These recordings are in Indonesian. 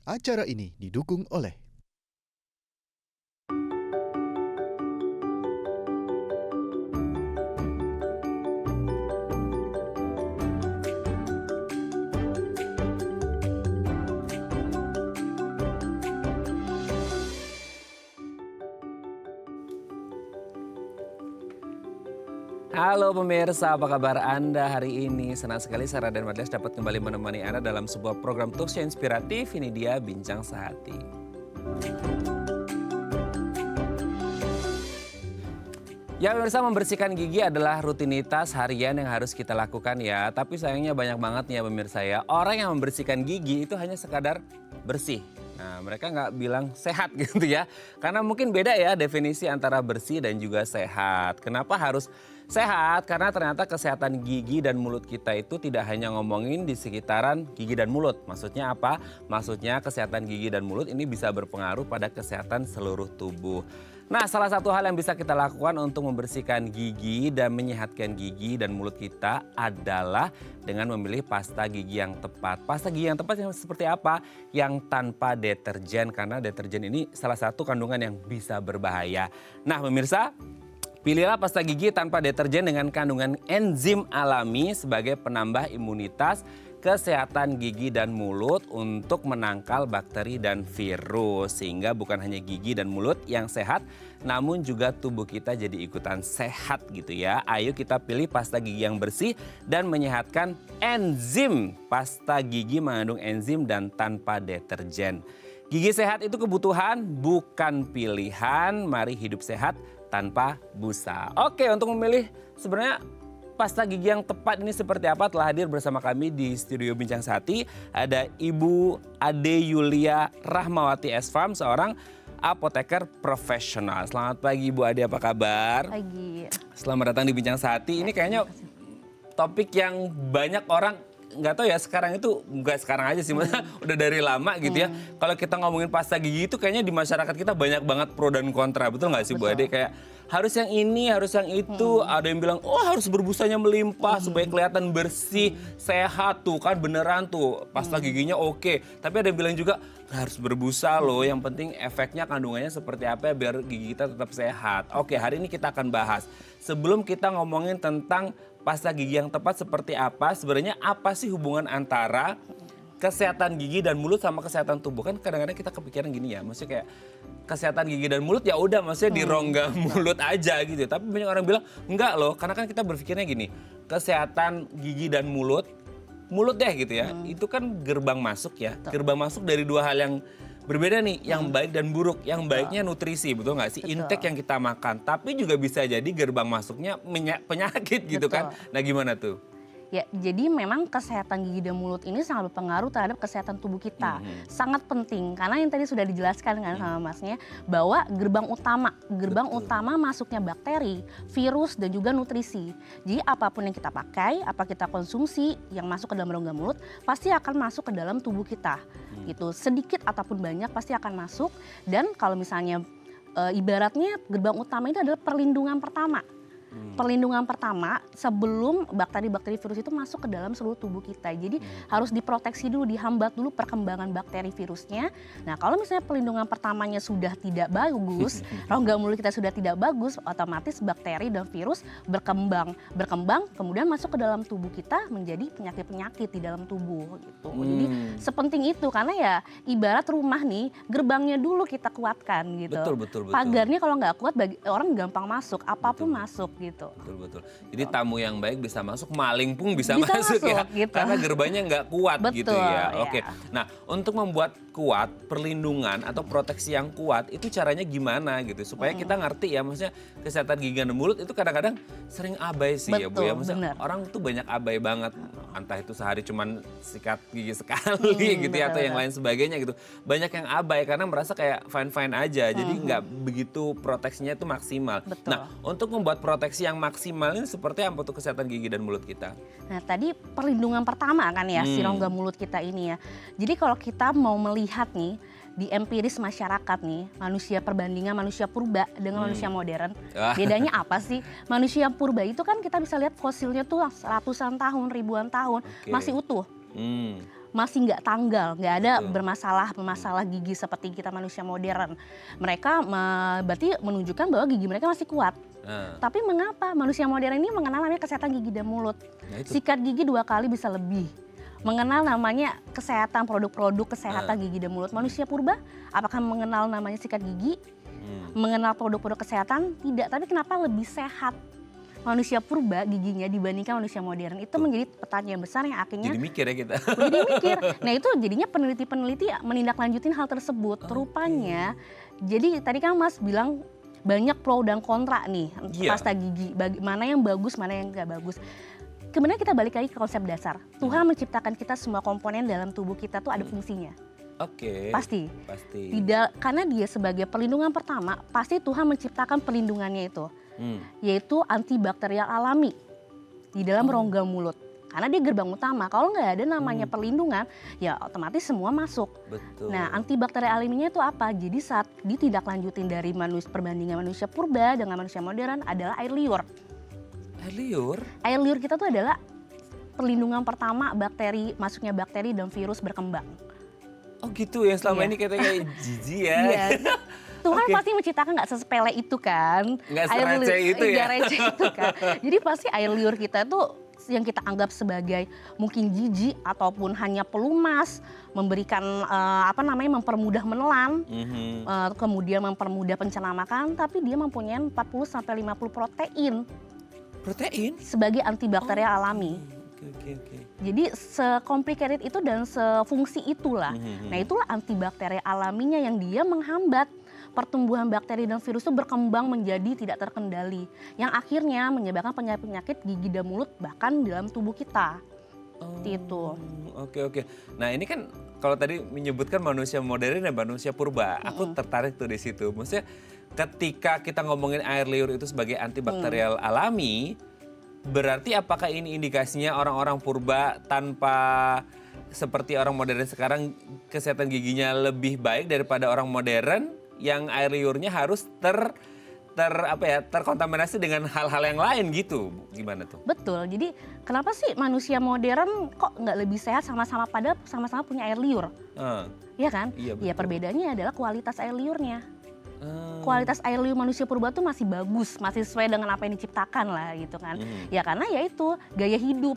Acara ini didukung oleh Halo pemirsa, apa kabar Anda hari ini? Senang sekali Sarah dan Madles dapat kembali menemani Anda dalam sebuah program talkshow inspiratif. Ini dia Bincang Sehati. Ya pemirsa, membersihkan gigi adalah rutinitas harian yang harus kita lakukan ya. Tapi sayangnya banyak banget nih ya pemirsa ya. Orang yang membersihkan gigi itu hanya sekadar bersih. Nah mereka nggak bilang sehat gitu ya. Karena mungkin beda ya definisi antara bersih dan juga sehat. Kenapa harus sehat? Karena ternyata kesehatan gigi dan mulut kita itu tidak hanya ngomongin di sekitaran gigi dan mulut. Maksudnya apa? Maksudnya kesehatan gigi dan mulut ini bisa berpengaruh pada kesehatan seluruh tubuh. Nah, salah satu hal yang bisa kita lakukan untuk membersihkan gigi dan menyehatkan gigi dan mulut kita adalah dengan memilih pasta gigi yang tepat. Pasta gigi yang tepat yang seperti apa? Yang tanpa deterjen, karena deterjen ini salah satu kandungan yang bisa berbahaya. Nah, pemirsa, pilihlah pasta gigi tanpa deterjen dengan kandungan enzim alami sebagai penambah imunitas kesehatan gigi dan mulut untuk menangkal bakteri dan virus. Sehingga bukan hanya gigi dan mulut yang sehat, namun juga tubuh kita jadi ikutan sehat gitu ya. Ayo kita pilih pasta gigi yang bersih dan menyehatkan enzim. Pasta gigi mengandung enzim dan tanpa deterjen. Gigi sehat itu kebutuhan, bukan pilihan. Mari hidup sehat tanpa busa. Oke, untuk memilih sebenarnya pasta gigi yang tepat ini seperti apa, telah hadir bersama kami di studio Bincang Sehati. Ada Ibu Ade Yulia Rahmawati S-Farm, seorang apoteker profesional. Selamat pagi Ibu Ade, apa kabar? Pagi. Selamat datang di Bincang Sehati. Ini kayaknya topik yang banyak orang nggak tahu ya, sekarang itu nggak sekarang aja sih, maksudnya udah dari lama gitu ya. Kalau kita ngomongin pasta gigi itu kayaknya di masyarakat kita banyak banget pro dan kontra, betul nggak sih Bu Ade? Kayak harus yang ini, harus yang itu. Ada yang bilang, oh harus berbusanya melimpah supaya kelihatan bersih, sehat tuh kan beneran tuh pasta giginya oke. Tapi ada yang bilang juga harus berbusa loh, yang penting efeknya kandungannya seperti apa ya biar gigi kita tetap sehat. Oke, hari ini kita akan bahas. Sebelum kita ngomongin tentang pasta gigi yang tepat seperti apa, sebenarnya apa sih hubungan antara kesehatan gigi dan mulut sama kesehatan tubuh? Kan kadang-kadang kita kepikiran gini ya, maksudnya kayak kesehatan gigi dan mulut ya udah maksudnya di rongga mulut aja gitu. Tapi banyak orang bilang enggak loh, karena kan kita berpikirnya gini, kesehatan gigi dan mulut deh gitu ya, itu kan gerbang masuk ya. Gerbang masuk dari dua hal yang berbeda nih, yang baik dan buruk. Yang baiknya nutrisi, betul nggak sih? Intake yang kita makan. Tapi juga bisa jadi gerbang masuknya penyakit gitu kan. Nah gimana tuh? Ya, jadi memang kesehatan gigi dan mulut ini sangat berpengaruh terhadap kesehatan tubuh kita. Sangat penting, karena yang tadi sudah dijelaskan kan sama Masnya, bahwa gerbang utama masuknya bakteri, virus, dan juga nutrisi. Jadi apapun yang kita pakai, apa kita konsumsi, yang masuk ke dalam rongga mulut, pasti akan masuk ke dalam tubuh kita. Gitu. Sedikit ataupun banyak pasti akan masuk, dan kalau misalnya ibaratnya gerbang utama itu adalah perlindungan pertama. Perlindungan pertama sebelum bakteri-bakteri virus itu masuk ke dalam seluruh tubuh kita. Jadi harus diproteksi dulu, dihambat dulu perkembangan bakteri virusnya. Nah kalau misalnya perlindungan pertamanya sudah tidak bagus, rongga mulut kita sudah tidak bagus, otomatis bakteri dan virus berkembang, kemudian masuk ke dalam tubuh kita menjadi penyakit-penyakit di dalam tubuh gitu. Jadi sepenting itu, karena ya ibarat rumah nih, gerbangnya dulu kita kuatkan gitu. Betul. Pagarnya kalau nggak kuat, orang gampang masuk, apapun masuk gitu. Betul. Jadi tamu yang baik bisa masuk, maling pun bisa masuk ya. Gitu. Karena gerbangnya nggak kuat gitu ya. Ya. Oke. Nah, untuk membuat kuat perlindungan atau proteksi yang kuat itu caranya gimana gitu supaya kita ngerti ya, maksudnya kesehatan gigi dan mulut itu kadang-kadang sering abai sih ya Bu ya. Maksudnya orang tuh banyak abai banget. Entah itu sehari cuman sikat gigi sekali gitu ya, atau yang lain sebagainya gitu. Banyak yang abai karena merasa kayak fine-fine aja. Jadi nggak begitu proteksinya itu maksimal. Nah, untuk membuat proteksi yang maksimal ini seperti apa untuk kesehatan gigi dan mulut kita? Nah tadi perlindungan pertama kan ya, si rongga mulut kita ini ya. Jadi kalau kita mau melihat nih di empiris masyarakat nih, manusia perbandingan manusia purba dengan manusia modern. Bedanya apa sih? Manusia purba itu kan kita bisa lihat fosilnya tuh ratusan tahun, ribuan tahun, masih utuh. Masih nggak tanggal, nggak ada Betul. bermasalah gigi seperti kita manusia modern. Mereka berarti menunjukkan bahwa gigi mereka masih kuat. Tapi mengapa manusia modern ini mengenal namanya kesehatan gigi dan mulut? Nah, itu. Sikat gigi 2 kali bisa lebih. Mengenal namanya kesehatan produk-produk kesehatan gigi dan mulut. Manusia purba apakah mengenal namanya sikat gigi? Mengenal produk-produk kesehatan? Tidak, tapi kenapa lebih sehat manusia purba giginya dibandingkan manusia modern? Itu menjadi pertanyaan besar yang akhirnya Jadi mikir ya kita. jadi mikir. Nah itu jadinya peneliti-peneliti menindaklanjutin hal tersebut. Rupanya, jadi tadi kan Mas bilang banyak pro dan kontra nih pasta gigi. Mana yang bagus, mana yang nggak bagus. Kemudian kita balik lagi ke konsep dasar. Tuhan menciptakan kita semua komponen dalam tubuh kita tuh ada fungsinya. Oke. Pasti. Pasti. Tidak, karena dia sebagai perlindungan pertama, pasti Tuhan menciptakan perlindungannya itu. Yaitu antibakterial alami di dalam rongga mulut. Karena dia gerbang utama. Kalau nggak ada namanya perlindungan, ya otomatis semua masuk. Betul. Nah, antibakterial alaminya itu apa? Jadi saat ditindaklanjutin dari perbandingan manusia purba dengan manusia modern adalah air liur. Air liur? Air liur kita tuh adalah perlindungan pertama masuknya bakteri dan virus berkembang. Oh gitu ya, selama Iya. ini kita kayak jijik ya. Iya. Tuhan Oke. pasti menciptakan nggak sesepele itu kan. Nggak sereceh itu ya. Nggak receh itu kan. Jadi pasti air liur kita tuh yang kita anggap sebagai mungkin jijik ataupun hanya pelumas, memberikan mempermudah menelan, kemudian mempermudah pencernaan makanan, tapi dia mempunyai 40-50 protein Protein? sebagai antibakterial alami. Oke. Jadi se-complicated itu dan sefungsi itulah. Nah itulah antibakterial alaminya yang dia menghambat pertumbuhan bakteri dan virus itu berkembang menjadi tidak terkendali. Yang akhirnya menyebabkan penyakit-penyakit gigi dan mulut bahkan dalam tubuh kita. Seperti itu. Oke. Nah ini kan kalau tadi menyebutkan manusia modern dan manusia purba. Aku tertarik tuh di situ. Maksudnya ketika kita ngomongin air liur itu sebagai antibakterial alami, berarti apakah ini indikasinya orang-orang purba tanpa seperti orang modern sekarang kesehatan giginya lebih baik daripada orang modern yang air liurnya harus terkontaminasi dengan hal-hal yang lain gitu? Gimana tuh? Betul. Jadi kenapa sih manusia modern kok nggak lebih sehat sama-sama punya air liur? Iya kan? Iya, betul. Ya perbedaannya adalah kualitas air liurnya. Kualitas air liur manusia purba tuh masih bagus, masih sesuai dengan apa yang diciptakan lah gitu kan. Ya karena ya itu gaya hidup.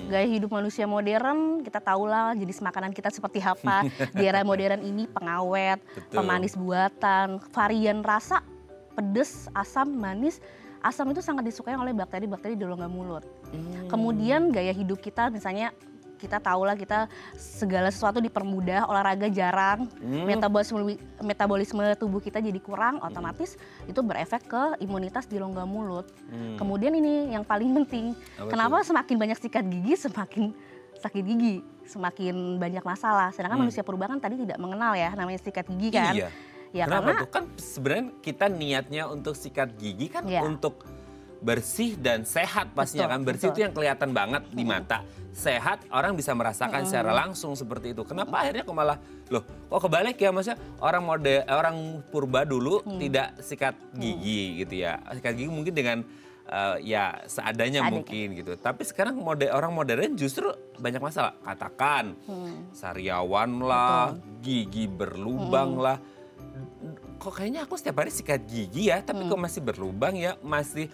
Gaya hidup manusia modern kita tahulah jenis makanan kita seperti apa. Di era modern ini pengawet, Betul. pemanis buatan, varian rasa, pedas, asam, manis. Asam itu sangat disukai oleh bakteri-bakteri di rongga mulut. Kemudian gaya hidup kita misalnya kita tahulah kita segala sesuatu dipermudah, olahraga jarang, metabolisme tubuh kita jadi kurang, otomatis itu berefek ke imunitas di rongga mulut. Kemudian ini yang paling penting, kenapa semakin banyak sikat gigi semakin sakit gigi, semakin banyak masalah. Sedangkan manusia purba kan tadi tidak mengenal ya namanya sikat gigi kan. Iya. Ya Kenapa karena tuh? Kan sebenarnya kita niatnya untuk sikat gigi kan Iya. untuk bersih dan sehat pastinya Betul, kan. Bersih betul. itu yang kelihatan banget di mata. Sehat orang bisa merasakan secara langsung seperti itu. Kenapa akhirnya kok malah loh kok kebalik ya, maksudnya orang purba dulu tidak sikat gigi gitu ya. Sikat gigi mungkin dengan ya seadanya mungkin gitu. Tapi sekarang orang modern justru banyak masalah. Katakan sariawan lah, gigi berlubang lah. Kok kayaknya aku setiap hari sikat gigi ya, tapi kok masih berlubang ya, masih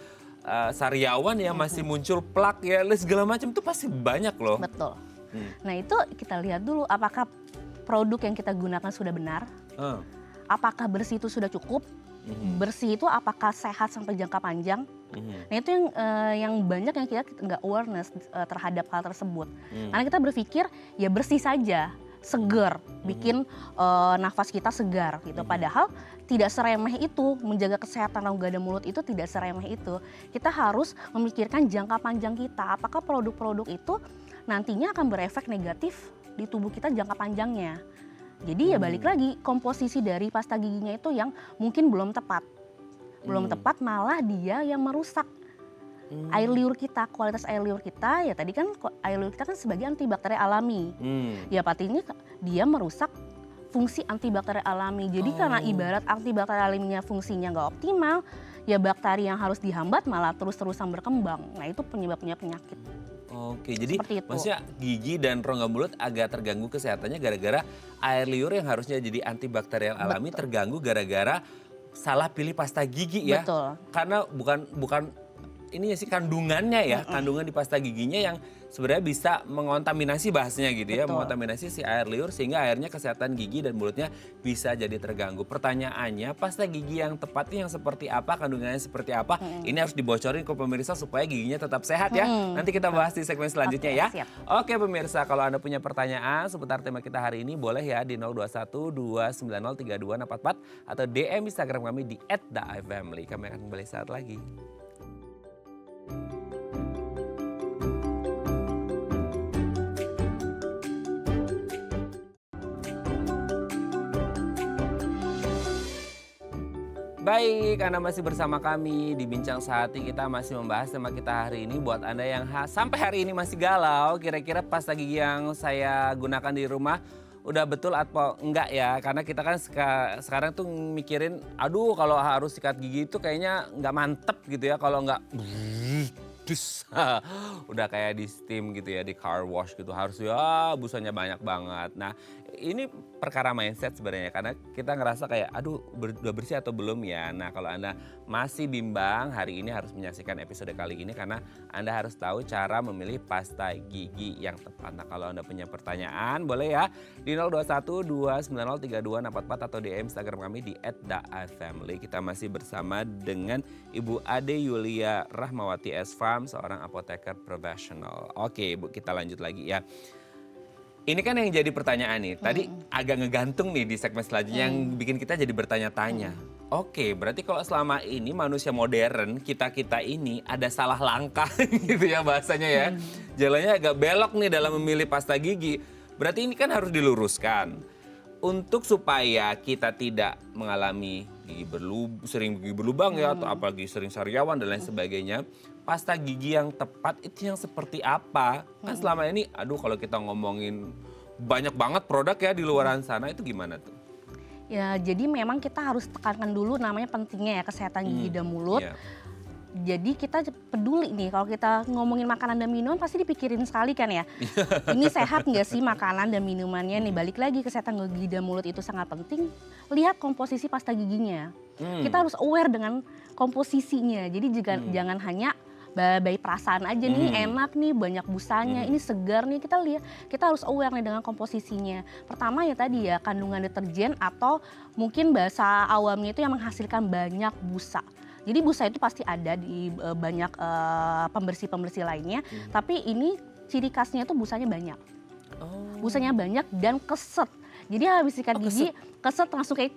sariawan ya, masih muncul plak ya, segala macam tuh pasti banyak loh. betul. Nah itu kita lihat dulu apakah produk yang kita gunakan sudah benar, apakah bersih itu sudah cukup, bersih itu apakah sehat sampai jangka panjang. Nah itu yang banyak yang kita nggak awareness terhadap hal tersebut. Karena kita berpikir ya bersih saja, segar, bikin nafas kita segar gitu. Padahal tidak seremeh itu, menjaga kesehatan rongga dan mulut itu tidak seremeh itu. Kita harus memikirkan jangka panjang kita. Apakah produk-produk itu nantinya akan berefek negatif di tubuh kita jangka panjangnya. Jadi ya balik lagi, komposisi dari pasta giginya itu yang mungkin belum tepat. Belum tepat malah dia yang merusak air liur kita, kualitas air liur kita. Ya tadi kan air liur kita kan sebagai antibakteri alami. Ya pastinya dia merusak fungsi antibakteri alami. Jadi karena ibarat antibakteri alaminya fungsinya nggak optimal, ya bakteri yang harus dihambat malah terus-terusan berkembang. Nah itu penyebabnya penyakit. Oke, jadi Seperti itu. maksudnya gigi dan rongga mulut agak terganggu kesehatannya gara-gara air liur yang harusnya jadi antibakterial alami terganggu gara-gara salah pilih pasta gigi ya. Betul. Karena bukan ini sih kandungannya ya, kandungan di pasta giginya yang sebenarnya bisa mengontaminasi bahasanya gitu ya, Betul. mengontaminasi si air liur sehingga akhirnya kesehatan gigi dan mulutnya bisa jadi terganggu. Pertanyaannya, pasta gigi yang tepatnya yang seperti apa, kandungannya seperti apa? Ini harus dibocorin ke pemirsa supaya giginya tetap sehat ya. Nanti kita bahas di segmen selanjutnya Oke, ya. siap. Oke pemirsa, kalau Anda punya pertanyaan seputar tema kita hari ini boleh ya di 021 290 3244 atau DM Instagram kami di @daifamily. Kami akan kembali saat lagi. Baik, Anda masih bersama kami di Bincang Sehati. Kita masih membahas tema kita hari ini. Buat Anda yang sampai hari ini masih galau, kira-kira pasta gigi yang saya gunakan di rumah udah betul atau enggak ya? Karena kita kan sekarang tuh mikirin, aduh kalau harus sikat gigi itu kayaknya nggak mantep gitu ya. Kalau nggak dus, udah kayak di steam gitu ya, di car wash gitu. Harus ya busanya banyak banget. Nah ini perkara mindset sebenarnya, karena kita ngerasa kayak aduh udah bersih atau belum ya. Nah kalau Anda masih bimbang, hari ini harus menyaksikan episode kali ini karena Anda harus tahu cara memilih pasta gigi yang tepat. Nah kalau Anda punya pertanyaan boleh ya di 021 290 3244 atau DM Instagram kami di @daifamily. Kita masih bersama dengan Ibu Ade Yulia Rahmawati S. Farm, seorang apoteker profesional. Oke Ibu, kita lanjut lagi ya. Ini kan yang jadi pertanyaan nih, tadi agak ngegantung nih di segmen selanjutnya yang bikin kita jadi bertanya-tanya. Oke, berarti kalau selama ini manusia modern, kita-kita ini ada salah langkah gitu ya bahasanya ya. Jalannya agak belok nih dalam memilih pasta gigi. Berarti ini kan harus diluruskan. Untuk supaya kita tidak mengalami sering gigi berlubang ya, atau apalagi sering sariawan dan lain sebagainya. Pasta gigi yang tepat itu yang seperti apa? Kan selama ini, aduh kalau kita ngomongin banyak banget produk ya di luaran sana, itu gimana tuh? Ya, jadi memang kita harus tekankan dulu namanya pentingnya ya kesehatan gigi dan mulut. Iya. Jadi kita peduli nih kalau kita ngomongin makanan dan minuman pasti dipikirin sekali kan ya. Ini sehat nggak sih makanan dan minumannya nih, balik lagi kesehatan gigi dan mulut itu sangat penting. Lihat komposisi pasta giginya. Kita harus aware dengan komposisinya. Jadi jangan hanya by perasaan aja nih, enak nih, banyak busanya, ini segar nih. Kita harus aware nih dengan komposisinya. Pertama ya tadi ya, kandungan deterjen atau mungkin bahasa awamnya itu yang menghasilkan banyak busa. Jadi busa itu pasti ada di banyak pembersih-pembersih lainnya, tapi ini ciri khasnya itu busanya banyak. Busanya banyak dan keset. Jadi habis sikat gigi, keset langsung kayak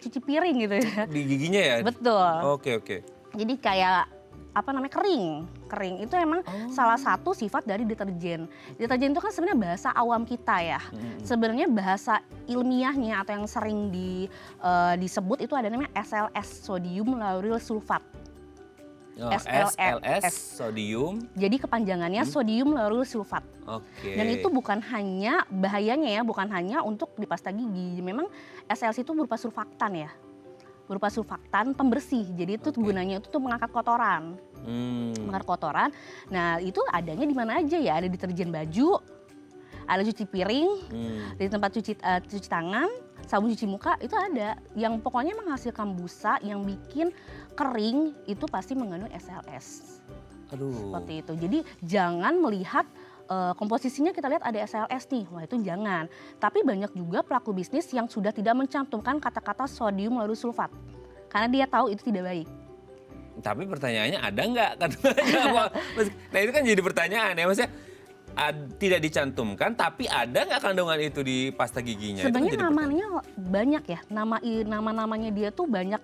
cuci piring gitu ya. Di giginya ya? Betul. Oke. Jadi kayak kering itu emang salah satu sifat dari deterjen. Deterjen itu kan sebenarnya bahasa awam kita ya. Sebenarnya bahasa ilmiahnya atau yang sering disebut itu ada namanya SLS, sodium lauryl sulfat. SLS, sodium. Jadi kepanjangannya sodium lauryl sulfat. Oke. Dan itu bukan hanya bahayanya ya, bukan hanya untuk di pasta gigi. Memang SLS itu berupa surfaktan ya. Berupa surfaktan pembersih. Jadi itu gunanya itu tuh mengangkat kotoran. Mengangkat kotoran. Nah, itu adanya di mana aja ya? Ada deterjen baju, ada cuci piring, di tempat cuci tangan, sabun cuci muka itu ada. Yang pokoknya menghasilkan busa yang bikin kering itu pasti mengandung SLS. Aduh. Seperti itu. Jadi jangan melihat komposisinya kita lihat ada SLS nih, wah itu jangan. Tapi banyak juga pelaku bisnis yang sudah tidak mencantumkan kata-kata sodium lauryl sulfat. Karena dia tahu itu tidak baik. Tapi pertanyaannya ada nggak kandungannya? Nah itu kan jadi pertanyaan ya, maksudnya tidak dicantumkan tapi ada nggak kandungan itu di pasta giginya? Sebenarnya namanya banyak ya, nama-namanya dia tuh banyak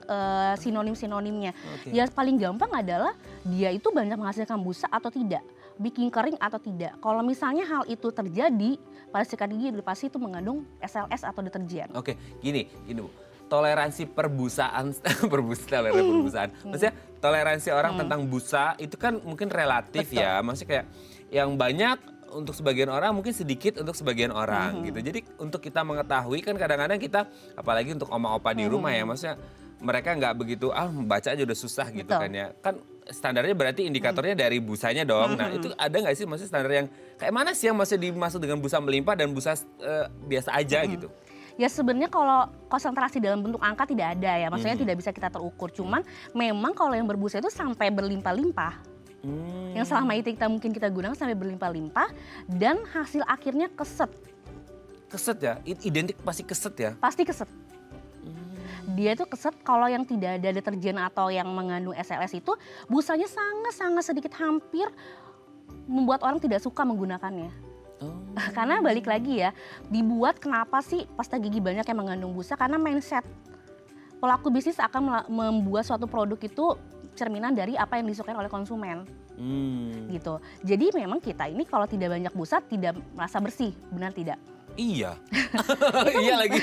sinonim-sinonimnya. Yang paling gampang adalah dia itu banyak menghasilkan busa atau tidak, bikin kering atau tidak. Kalau misalnya hal itu terjadi pada sikat gigi pasti itu mengandung SLS atau deterjen. Oke, gini Bu. Toleransi perbusaan, maksudnya toleransi orang tentang busa itu kan mungkin relatif. Betul. Ya, maksudnya kayak yang banyak untuk sebagian orang mungkin sedikit untuk sebagian orang gitu. Jadi untuk kita mengetahui kan kadang-kadang kita, apalagi untuk oma-opa di rumah ya, maksudnya mereka nggak begitu baca aja udah susah gitu. Betul. Kan ya. Kan standarnya berarti indikatornya dari busanya dong. Nah itu ada nggak sih maksudnya standar yang kayak mana sih yang maksudnya dimaksud dengan busa melimpah dan busa biasa aja gitu? Ya sebenarnya kalau konsentrasi dalam bentuk angka tidak ada ya, maksudnya tidak bisa kita terukur. Cuman memang kalau yang berbusa itu sampai berlimpah-limpah. Yang selama itu mungkin kita gunakan sampai berlimpah-limpah dan hasil akhirnya keset. Keset ya? Identik pasti keset ya? Pasti keset. Dia itu keset kalau yang tidak ada deterjen atau yang mengandung SLS itu busanya sangat-sangat sedikit, hampir membuat orang tidak suka menggunakannya. Karena balik lagi ya, dibuat kenapa sih pasta gigi banyak yang mengandung busa? Karena mindset pelaku bisnis akan membuat suatu produk itu cerminan dari apa yang disukai oleh konsumen. Gitu. Jadi memang kita ini kalau tidak banyak busa tidak merasa bersih, benar tidak? Iya. Iya lagi.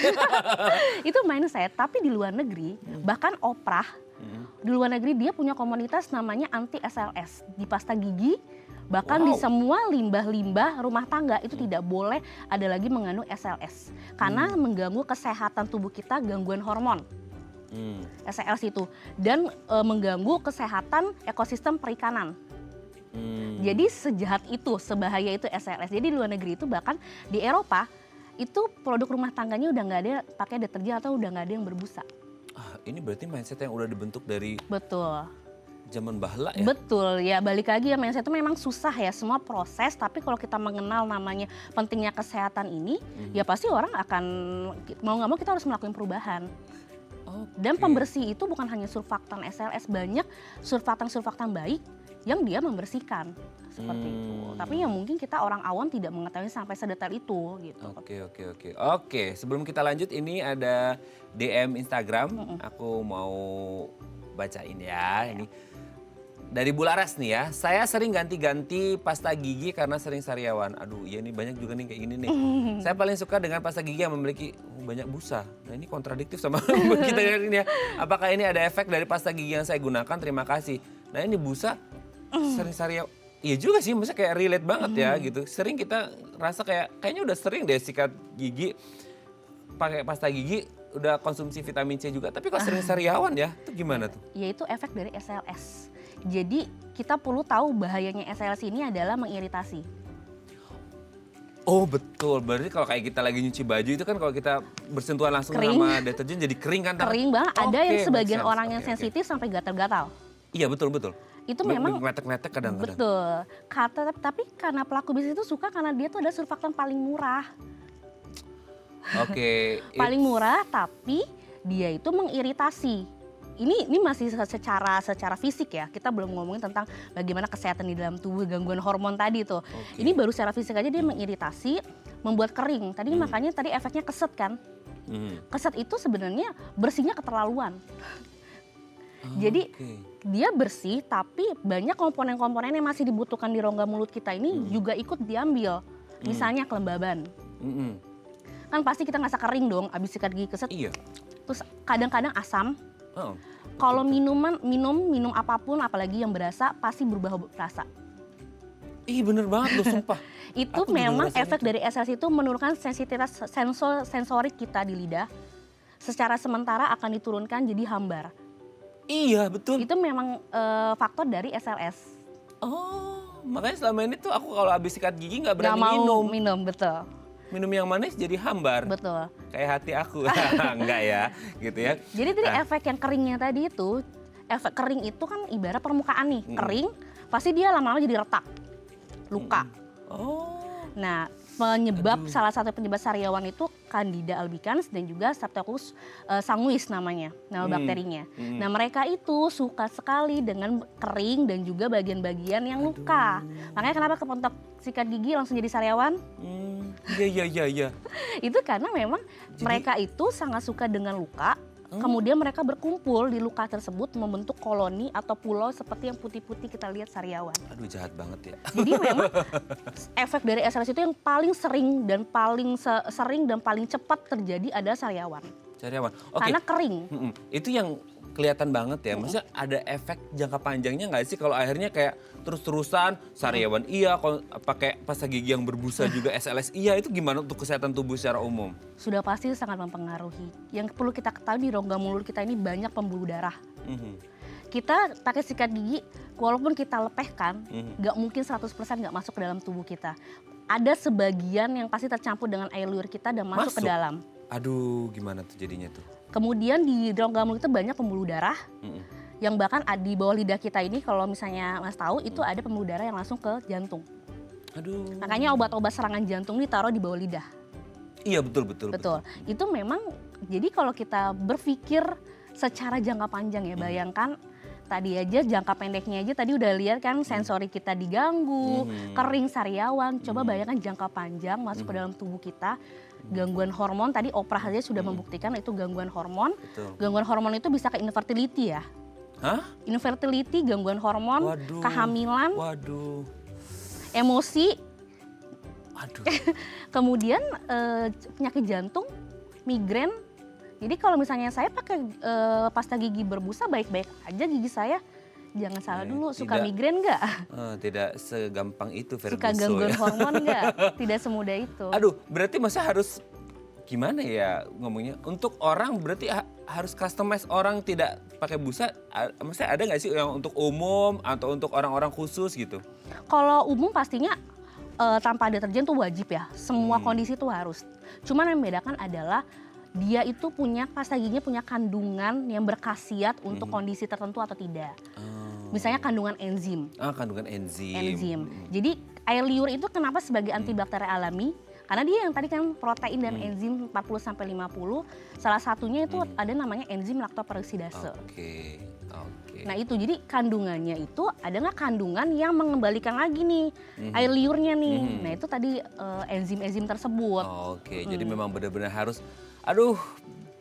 Itu mindset, tapi di luar negeri, bahkan Oprah, di luar negeri dia punya komunitas namanya anti SLS. Di pasta gigi, bahkan di semua limbah-limbah rumah tangga itu tidak boleh ada lagi mengandung SLS. Karena mengganggu kesehatan tubuh kita, gangguan hormon. SLS itu. Dan mengganggu kesehatan ekosistem perikanan. Jadi sejahat itu, sebahaya itu SLS. Jadi di luar negeri itu bahkan di Eropa itu produk rumah tangganya udah nggak ada pakai deterjen atau udah nggak ada yang berbusa. Ini berarti mindset yang udah dibentuk dari Betul. zaman bahla ya? Betul ya, balik lagi ya, mindset itu memang susah ya, semua proses. Tapi kalau kita mengenal namanya pentingnya kesehatan ini, ya pasti orang akan mau nggak mau kita harus melakukan perubahan. Dan pembersih itu bukan hanya surfaktan SLS, banyak surfaktan baik yang dia membersihkan seperti itu. Tapi ya mungkin kita orang awam tidak mengetahui sampai sedetail itu gitu. Oke, sebelum kita lanjut ini ada DM Instagram, aku mau bacain ya. Ini dari Bularas nih ya, saya sering ganti-ganti pasta gigi karena sering sariawan. Aduh iya nih banyak juga nih kayak gini nih. Saya paling suka dengan pasta gigi yang memiliki banyak busa. Nah ini kontradiktif sama kita ini ya. Apakah ini ada efek dari pasta gigi yang saya gunakan? Terima kasih. Nah ini busa sering sariawan. Iya juga sih, maksudnya kayak relate banget ya gitu. Sering kita rasa kayaknya udah sering deh sikat gigi, pakai pasta gigi, udah konsumsi vitamin C juga. Tapi kok sering sariawan ya, itu gimana tuh? Ya itu efek dari SLS. Jadi kita perlu tahu bahayanya SLS ini adalah mengiritasi. Oh betul, berarti kalau kayak kita lagi nyuci baju itu kan kalau kita bersentuhan langsung sama deterjen jadi kering kan? Kering banget, ada yang sebagian orang yang sensitif sampai gatal-gatal. Iya betul. Itu memang ngeletek-ngeletek kadang-kadang. Betul. Tapi karena pelaku bisnis itu suka karena dia tuh ada surfaktan paling murah. Paling murah tapi dia itu mengiritasi. Ini masih secara fisik ya. Kita belum ngomongin tentang bagaimana kesehatan di dalam tubuh, gangguan hormon tadi tuh. Ini baru secara fisik aja dia mengiritasi, membuat kering. Tadi makanya tadi efeknya keset kan. Keset itu sebenarnya bersihnya keterlaluan. Jadi dia bersih tapi banyak komponen-komponen yang masih dibutuhkan di rongga mulut kita ini juga ikut diambil. Misalnya kelembaban. Kan pasti kita ngerasa kering dong abis sikat gigi keset. Iya. Terus kadang-kadang asam. Kalau minum apapun apalagi yang berasa pasti berubah rasa. Ih bener banget loh sumpah. Itu memang efek dari SLS itu menurunkan sensitivitas sensorik kita di lidah. Secara sementara akan diturunkan jadi hambar. Iya betul. Itu memang faktor dari SLS. Oh, makanya selama ini tuh aku kalau habis sikat gigi nggak berani minum, betul. Minum yang manis jadi hambar. Betul. Kayak hati aku. Enggak ya, gitu ya. Jadi dari efek yang keringnya tadi itu, efek kering itu kan ibarat permukaan nih, kering, pasti dia lama-lama jadi retak, luka. Nah, salah satu penyebab sariawan itu Candida albicans dan juga Streptococcus sanguis nama bakterinya. Nah, mereka itu suka sekali dengan kering dan juga bagian-bagian yang luka. Makanya kenapa kepentok sikat gigi langsung jadi sariawan? Iya. Itu karena memang mereka itu sangat suka dengan luka. Kemudian mereka berkumpul di luka tersebut membentuk koloni atau pulau seperti yang putih-putih kita lihat sariawan. Aduh jahat banget ya. Jadi memang efek dari SLS itu yang paling sering dan paling cepat terjadi adalah sariawan. Karena kering. Itu yang kelihatan banget ya. Maksudnya ada efek jangka panjangnya nggak sih kalau akhirnya kayak terus-terusan sariawan iya, pakai pasta gigi yang berbusa juga SLS iya, itu gimana untuk kesehatan tubuh secara umum? Sudah pasti sangat mempengaruhi. Yang perlu kita ketahui di rongga mulut kita ini banyak pembuluh darah. kita pakai sikat gigi, walaupun kita lepehkan, nggak mungkin 100% nggak masuk ke dalam tubuh kita. Ada sebagian yang pasti tercampur dengan air liur kita dan masuk ke dalam. Aduh, gimana tuh jadinya tuh? Kemudian di rongga mulut itu banyak pembuluh darah, yang bahkan di bawah lidah kita ini kalau misalnya Mas tahu itu ada pembuluh darah yang langsung ke jantung. Aduh. Makanya obat-obat serangan jantung ditaruh di bawah lidah. Iya betul. Itu memang jadi kalau kita berpikir secara jangka panjang ya, bayangkan tadi aja jangka pendeknya aja tadi udah lihat kan sensori kita diganggu, kering sariawan. Coba bayangkan jangka panjang masuk ke dalam tubuh kita. Gangguan hormon tadi Oprah aja sudah membuktikan itu gangguan hormon. Betul. Gangguan hormon itu bisa ke infertility ya. Hah? Infertility, gangguan hormon, kehamilan, emosi, kemudian penyakit jantung, migrain. Jadi kalau misalnya saya pakai pasta gigi berbusa baik-baik aja gigi saya, jangan salah dulu, suka migrain nggak? Tidak segampang itu Ferguson. Suka gangguan hormon nggak? Tidak semudah itu. Aduh, berarti masa harus gimana ya ngomongnya? Untuk orang berarti harus customize orang tidak pakai busa. Maksudnya ada nggak sih yang untuk umum atau untuk orang-orang khusus gitu? Kalau umum pastinya tanpa deterjen tuh wajib ya. Semua kondisi tuh harus. Cuman yang membedakan adalah dia itu punya pasta giginya punya kandungan yang berkhasiat untuk kondisi tertentu atau tidak. Misalnya kandungan enzim. Kandungan enzim. Jadi air liur itu kenapa sebagai antibakteri alami? Karena dia yang tadi kan protein dan enzim 40-50. Salah satunya itu ada namanya enzim laktoperoksidase. Oke. Nah itu jadi kandungannya itu ada nggak kandungan yang mengembalikan lagi nih air liurnya nih. Nah itu tadi enzim-enzim tersebut. Oke. Jadi memang benar-benar harus, aduh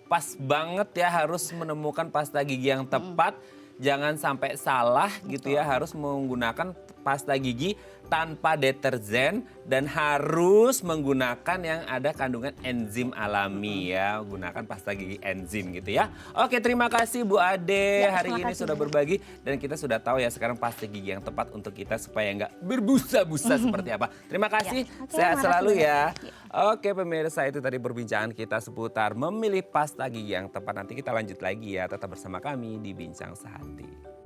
pas banget ya harus menemukan pasta gigi yang tepat. Jangan sampai salah gitu ya, harus menggunakan pasta gigi tanpa deterjen dan harus menggunakan yang ada kandungan enzim alami ya. Gunakan pasta gigi enzim gitu ya. Oke, terima kasih Bu Ade hari ini sudah berbagi dan kita sudah tahu ya sekarang pasta gigi yang tepat untuk kita supaya nggak berbusa-busa seperti apa. Terima kasih, sehat selalu ya. Oke pemirsa, itu tadi perbincangan kita seputar memilih pasta gigi yang tepat. Nanti kita lanjut lagi ya, tetap bersama kami di Bincang Sehati.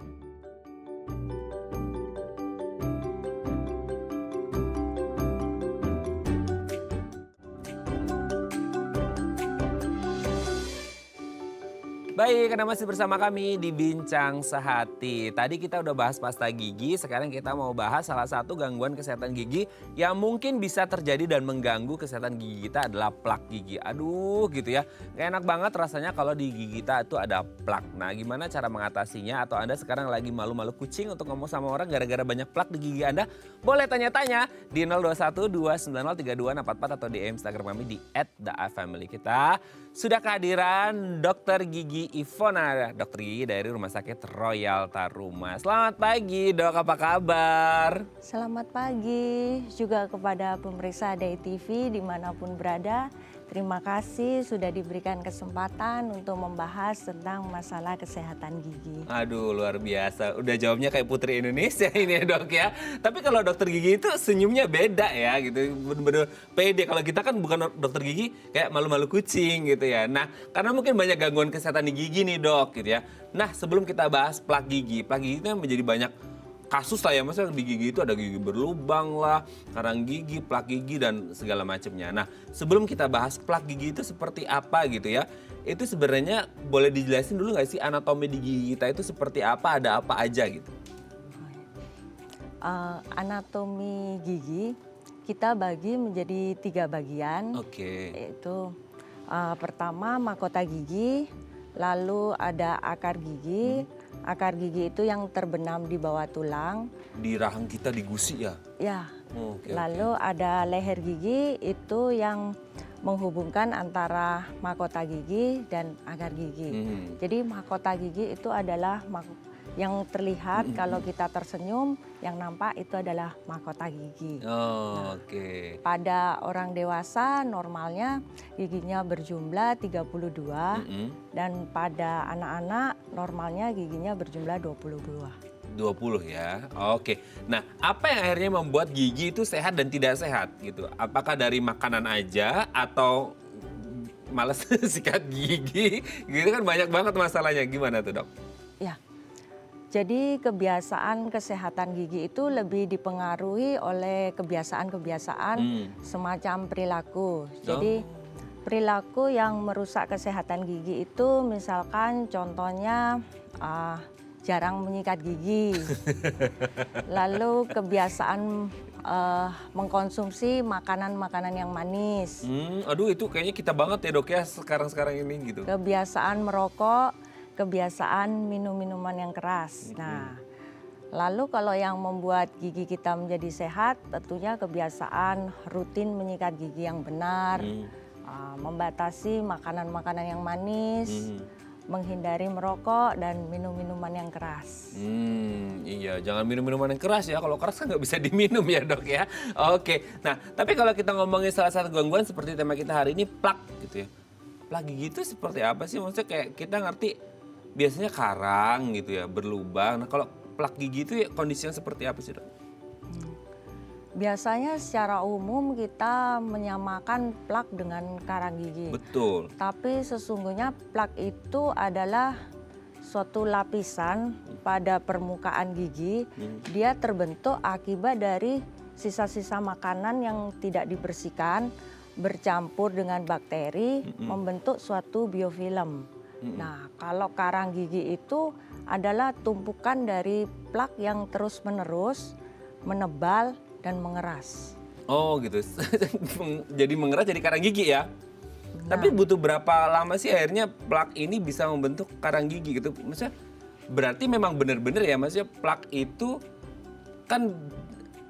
Baik, Anda masih bersama kami di Bincang Sehati. Tadi kita udah bahas pasta gigi, sekarang kita mau bahas salah satu gangguan kesehatan gigi yang mungkin bisa terjadi dan mengganggu kesehatan gigi kita adalah plak gigi. Aduh gitu ya, gak enak banget rasanya kalau di gigi kita itu ada plak. Nah gimana cara mengatasinya? Atau Anda sekarang lagi malu-malu kucing untuk ngomong sama orang gara-gara banyak plak di gigi Anda? Boleh tanya-tanya di 021 290 3244 atau di Instagram kami di @daafamily. Kita sudah kehadiran Dokter Gigi Ivona, dokter gigi dari Rumah Sakit Royal Taruma. Selamat pagi Dok, apa kabar? Selamat pagi juga kepada pemirsa Day TV dimanapun berada. Terima kasih sudah diberikan kesempatan untuk membahas tentang masalah kesehatan gigi. Aduh luar biasa, udah jawabnya kayak Putri Indonesia ini ya Dok ya. Tapi kalau dokter gigi itu senyumnya beda ya gitu, bener-bener pede. Kalau kita kan bukan dokter gigi kayak malu-malu kucing gitu ya. Nah karena mungkin banyak gangguan kesehatan di gigi nih Dok gitu ya. Nah sebelum kita bahas plak gigi itu menjadi banyak kasus lah ya, maksudnya di gigi itu ada gigi berlubang lah, karang gigi, plak gigi dan segala macamnya. Nah sebelum kita bahas plak gigi itu seperti apa gitu ya, itu sebenarnya boleh dijelasin dulu nggak sih anatomi di gigi kita itu seperti apa, ada apa aja gitu? Anatomi gigi kita bagi menjadi 3 bagian. Oke. Yaitu pertama mahkota gigi, lalu ada akar gigi. Akar gigi itu yang terbenam di bawah tulang. Di rahang kita, di gusi ya? Ya. Oke, lalu ada leher gigi itu yang menghubungkan antara mahkota gigi dan akar gigi. Jadi mahkota gigi itu adalah yang terlihat kalau kita tersenyum, yang nampak itu adalah mahkota gigi. Oke. Pada orang dewasa normalnya giginya berjumlah 32 dan pada anak-anak normalnya giginya berjumlah 22. 20 ya, oke. Nah apa yang akhirnya membuat gigi itu sehat dan tidak sehat gitu? Apakah dari makanan aja atau malas sikat gigi? Gitu kan banyak banget masalahnya, gimana tuh Dok? Ya, Jadi kebiasaan kesehatan gigi itu lebih dipengaruhi oleh kebiasaan-kebiasaan semacam perilaku. Jadi perilaku yang merusak kesehatan gigi itu misalkan contohnya jarang menyikat gigi. Lalu kebiasaan mengkonsumsi makanan-makanan yang manis. Aduh itu kayaknya kita banget ya dok ya sekarang-sekarang ini gitu. Kebiasaan merokok, kebiasaan minum minuman yang keras. Nah, lalu kalau yang membuat gigi kita menjadi sehat, tentunya kebiasaan rutin menyikat gigi yang benar, membatasi makanan-makanan yang manis, menghindari merokok dan minum minuman yang keras. Iya, jangan minum minuman yang keras ya. Kalau keras kan nggak bisa diminum ya dok ya. Oke, nah tapi kalau kita ngomongin salah satu gangguan seperti tema kita hari ini, plak gitu ya. Plak gigi itu seperti apa sih? Maksudnya kayak kita ngerti biasanya karang gitu ya, berlubang. Nah kalau plak gigi itu ya kondisinya seperti apa sih dok? Biasanya secara umum kita menyamakan plak dengan karang gigi. Betul. Tapi sesungguhnya plak itu adalah suatu lapisan pada permukaan gigi. Dia terbentuk akibat dari sisa-sisa makanan yang tidak dibersihkan, bercampur dengan bakteri, membentuk suatu biofilm. Nah, kalau karang gigi itu adalah tumpukan dari plak yang terus-menerus menebal dan mengeras. Oh gitu, jadi mengeras jadi karang gigi ya? Tapi butuh berapa lama sih akhirnya plak ini bisa membentuk karang gigi gitu? Maksudnya berarti memang benar-benar ya, maksudnya plak itu kan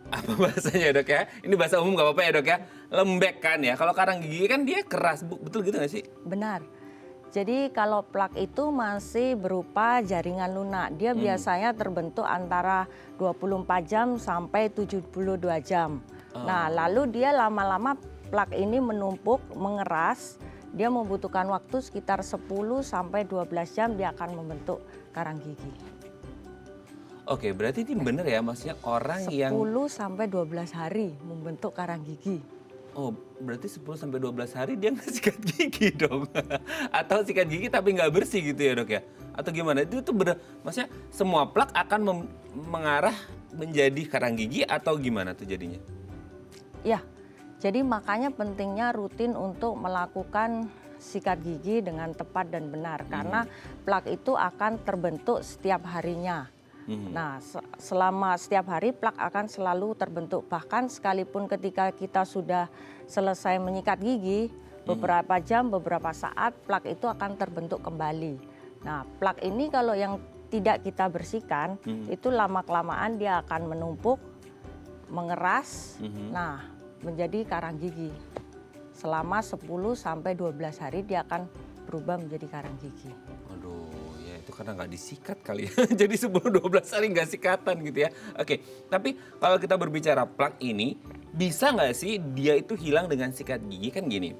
apa bahasanya dok ya? Ini bahasa umum gak apa-apa ya dok ya? Lembek kan ya, kalau karang gigi kan dia keras, betul gitu gak sih? Benar. Jadi kalau plak itu masih berupa jaringan lunak. Dia biasanya terbentuk antara 24 jam sampai 72 jam. Nah, lalu dia lama-lama plak ini menumpuk, mengeras. Dia membutuhkan waktu sekitar 10 sampai 12 jam dia akan membentuk karang gigi. Oke, berarti ini benar ya, maksudnya orang 10 yang... sampai 12 hari membentuk karang gigi. Oh, berarti 10 sampai 12 hari dia nggak sikat gigi dong. Atau sikat gigi tapi nggak bersih gitu ya dok ya? Atau gimana? Itu tuh maksudnya semua plak akan mengarah menjadi karang gigi atau gimana tuh jadinya? Ya, jadi makanya pentingnya rutin untuk melakukan sikat gigi dengan tepat dan benar. Karena plak itu akan terbentuk setiap harinya. Nah, selama setiap hari plak akan selalu terbentuk. Bahkan sekalipun ketika kita sudah selesai menyikat gigi, beberapa jam, beberapa saat plak itu akan terbentuk kembali. Nah, plak ini kalau yang tidak kita bersihkan, itu lama-kelamaan dia akan menumpuk, mengeras, nah menjadi karang gigi. Selama 10 sampai 12 hari dia akan berubah menjadi karang gigi. Aduh, ya itu karena nggak disikat kali ya. Jadi 10-12 hari nggak sikatan gitu ya. Oke, tapi kalau kita berbicara plak ini, bisa nggak sih dia itu hilang dengan sikat gigi? Kan gini,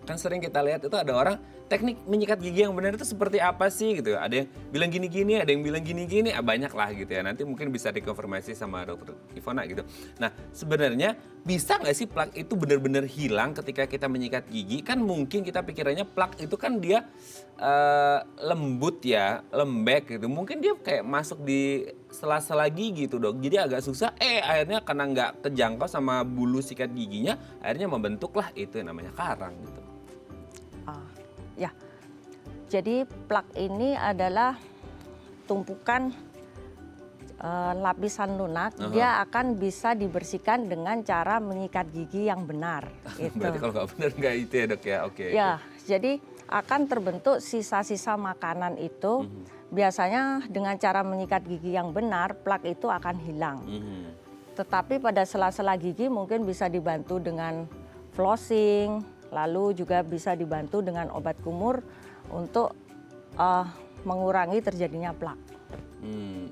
kan sering kita lihat itu ada orang teknik menyikat gigi yang benar itu seperti apa sih gitu. Ada yang bilang gini-gini, ada yang bilang gini-gini, banyak lah gitu ya. Nanti mungkin bisa dikonfirmasi sama dokter Ivona gitu. Nah sebenarnya bisa nggak sih plak itu benar-benar hilang ketika kita menyikat gigi? Kan mungkin kita pikirannya plak itu kan dia lembut ya, lembek gitu. Mungkin dia kayak masuk di sela-sela gigi gitu dok. Jadi agak susah, akhirnya karena nggak terjangkau sama bulu sikat giginya, akhirnya membentuklah itu yang namanya karang gitu. Ya, jadi plak ini adalah tumpukan lapisan lunak. Dia akan bisa dibersihkan dengan cara menyikat gigi yang benar. Gitu. Berarti kalau nggak benar nggak itu ya dok ya? Oke. Ya, jadi akan terbentuk sisa-sisa makanan itu. Biasanya dengan cara menyikat gigi yang benar, plak itu akan hilang. Tetapi pada sela-sela gigi mungkin bisa dibantu dengan flossing, lalu juga bisa dibantu dengan obat kumur untuk mengurangi terjadinya plak.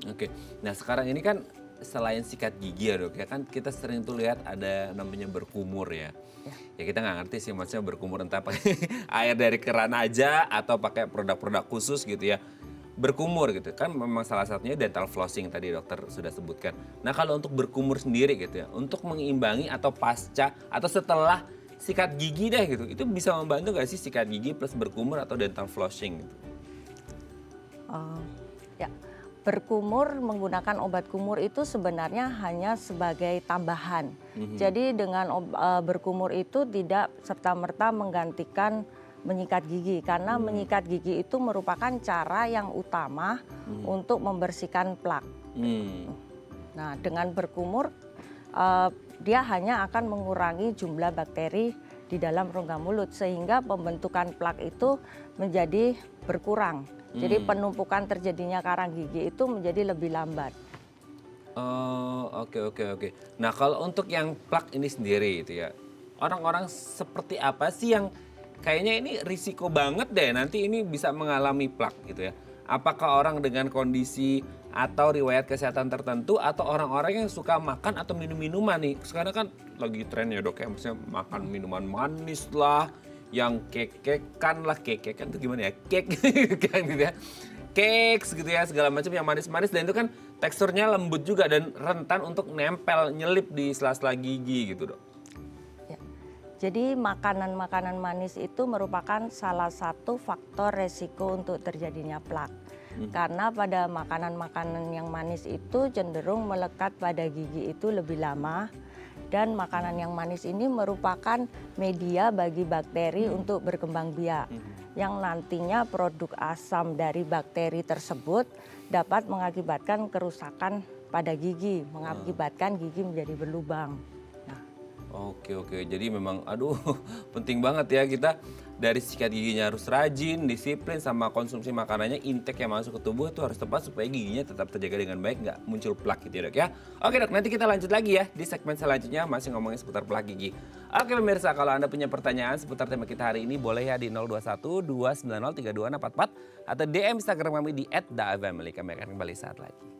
Oke. Nah sekarang ini kan selain sikat gigi ya dok ya, kan kita sering tuh lihat ada namanya berkumur ya. Ya kita nggak ngerti sih maksudnya berkumur entah pakai air dari keran aja atau pakai produk-produk khusus gitu ya. Berkumur gitu kan memang salah satunya dental flossing tadi dokter sudah sebutkan. Nah kalau untuk berkumur sendiri gitu ya, untuk mengimbangi atau pasca atau setelah sikat gigi deh gitu, itu bisa membantu gak sih sikat gigi plus berkumur atau dental flossing gitu? Ya, berkumur menggunakan obat kumur itu sebenarnya hanya sebagai tambahan. Jadi dengan berkumur itu tidak serta-merta menggantikan menyikat gigi, karena menyikat gigi itu merupakan cara yang utama untuk membersihkan plak. Nah, dengan berkumur dia hanya akan mengurangi jumlah bakteri di dalam rongga mulut sehingga pembentukan plak itu menjadi berkurang. Jadi penumpukan terjadinya karang gigi itu menjadi lebih lambat. Oh, oke. Nah, kalau untuk yang plak ini sendiri itu ya, orang-orang seperti apa sih yang kayaknya ini risiko banget deh nanti ini bisa mengalami plak gitu ya? Apakah orang dengan kondisi atau riwayat kesehatan tertentu atau orang-orang yang suka makan atau minum minuman nih? Sekarang kan lagi tren ya dok ya, maksudnya makan minuman manis lah, yang kekekan lah, kekekan itu gimana ya? Kek kan gitu ya. Cakes gitu ya, segala macam yang manis-manis dan itu kan teksturnya lembut juga dan rentan untuk nempel, nyelip di sela-sela gigi gitu dok. Ya. Jadi makanan-makanan manis itu merupakan salah satu faktor resiko untuk terjadinya plak. Karena pada makanan-makanan yang manis itu cenderung melekat pada gigi itu lebih lama. Dan makanan yang manis ini merupakan media bagi bakteri untuk berkembang biak. Yang nantinya produk asam dari bakteri tersebut dapat mengakibatkan kerusakan pada gigi, mengakibatkan gigi menjadi berlubang. Oke. Jadi memang aduh penting banget ya kita dari sikat giginya harus rajin, disiplin sama konsumsi makanannya, intake yang masuk ke tubuh itu harus tepat supaya giginya tetap terjaga dengan baik, nggak muncul plak gitu ya dok ya. Oke dok, nanti kita lanjut lagi ya di segmen selanjutnya masih ngomongin seputar plak gigi. Oke pemirsa, kalau Anda punya pertanyaan seputar tema kita hari ini boleh ya di 021 290 32644 atau DM Instagram kami di @daafamily. Kami akan kembali saat lagi.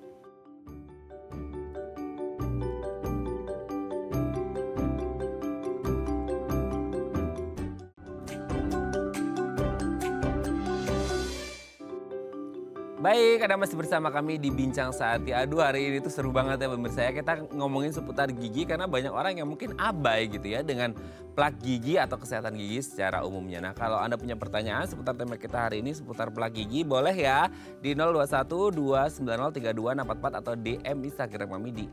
Baik, Anda masih bersama kami di Bincang Sehati. Aduh, hari ini tuh seru banget ya pemirsa ya. Kita ngomongin seputar gigi karena banyak orang yang mungkin abai gitu ya dengan plak gigi atau kesehatan gigi secara umumnya. Nah, kalau Anda punya pertanyaan seputar tema kita hari ini seputar plak gigi boleh ya di 021 290 32644 atau DM Instagram kami di